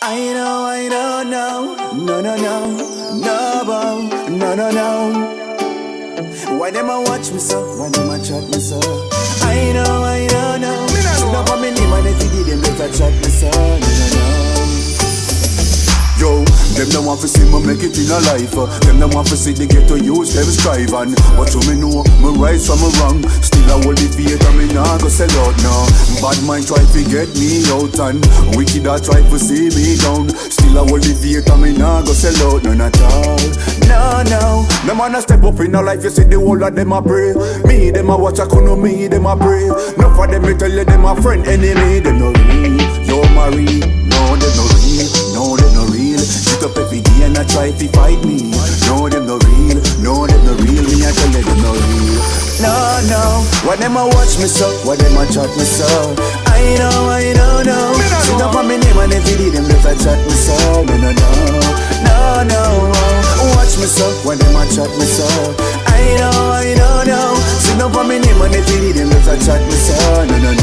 I don't know, no. Why them a watch me so? Why them a chat me so? I don't know. See no for me name and if you did them better chat me so. No. Yo, them don't want to see me make it in a life. Them don't want to see the ghetto use them strive and but to me know, me right from me wrong. Still I hold the faith and me nah go sell out now. Bad mind try to get me out and wicked a try to see me down. Still I hold the faith and me nah go sell out none at all. No. No man a step up in a life, you see the whole of them a pray. Me, them a watch a kuno, me, them a pray. No for them me tell you them a friend, enemy. Them no real, yo Marie. No, them no real, no, them no real. Get up every day and I try to fight me. No, them no real, no, them no real. Me I tell you them no real. No. Why them a watch me so? Why them a chat me so? I don't know. See no for me name and every day them better chat me so. No. Watch me so, when them a chat me so. I don't know. See no for me name and every day them better chat me so. No.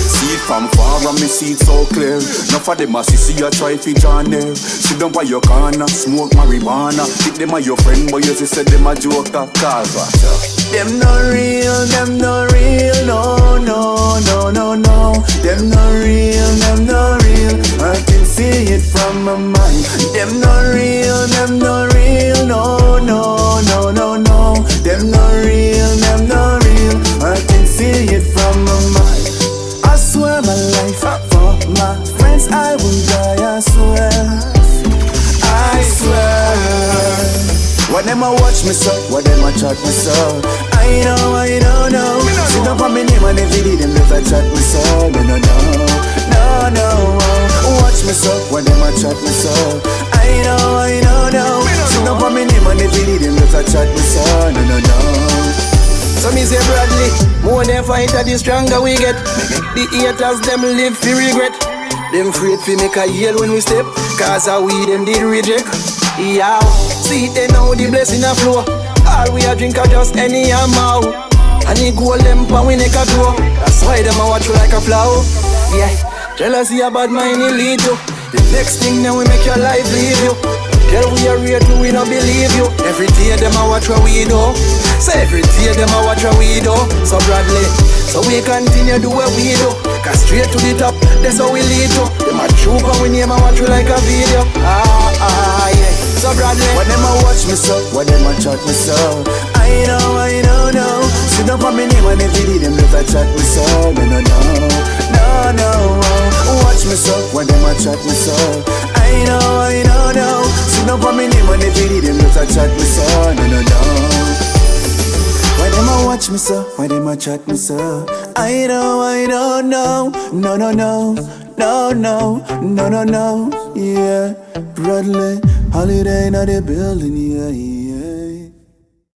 See it from far and me see it so clear. Enough of them a see you try fi join there. Sit down by your corner, smoke marijuana. Think them a your friend, but you say them a joker. Cause watch them no real, no. Them no real, I can see it from my mind. Them no real, no. Them no real, I can see it from my mind. I swear my life for my friends I will die, I swear. Why them a watch me so? Why them a chat me so? I don't know. See no for me name and every day them better chat me so. No. Watch me so? Why them a chat me so? I don't know. See no for me name and every day them better chat me so. No. So me say Bradley, more than fighter the stronger we get. The haters them live fi regret. Them afraid fi make a yell when we step, cause how we them did reject. Yeah, see they now the blessing a flow. All we a drink are just any amount. And the gold them pan we neck a grow. That's why them a watch you like a flower. Yeah, jealousy a bad mind it lead to. The next thing now we make your life leave you. Tell we are real to we no believe you. Every day them a watch what we do. So every day them a watch what we do. So Bradley, so we continue do what we do. Cause straight to the top, that's how we lead to. Them a troop and we name a watch you like a video. Yeah. So Bradley, why them a watch me so? Why them a chat me so? I don't know. See no for me name and every day them better chat me so. No. Watch me so? Why them a chat me so? I don't know. See no for me name and every day them better chat me so. No. Why them a watch me so? Why them a chat me so? I don't know. No. Yeah, Bradley, Halliday in the building, yeah.